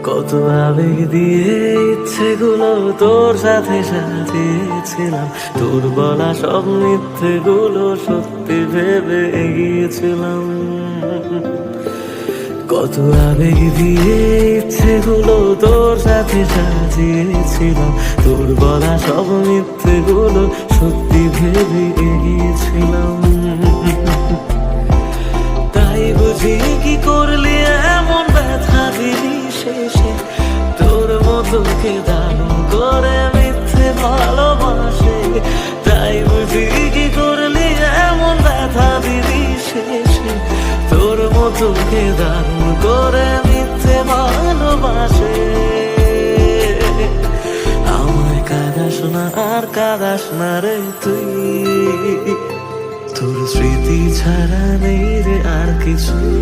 কত আবেগ দিয়ে ইচ্ছেগুলো তোর সাথে সাজিয়েছিলাম, তোর বলা সব মিথ্যেগুলো সত্যি ভেবে এগিয়েছিলাম। কত আবেগ দিয়ে ইচ্ছেগুলো তোর সাথে সাজিয়েছিলাম, তোর বলা সব মিথ্যেগুলো সত্যি ভেবে এগিয়েছিলাম। তাই বুঝি কি করলি এমন ব্যথা দিলি শেষে, তোর মতো কে দারুণ করে মিথ্যে ভালোবাসে। তাই বুঝি কি করলি এমন ব্যথা দিলি শেষে, তোর মতো কে দারুণ করে মিথ্যে ভালোবাসে। আমায় কাঁদাস না আর কাঁদাস না রে তুই, তোর স্মৃতি ছাড়া নেই রে আর কিছুই।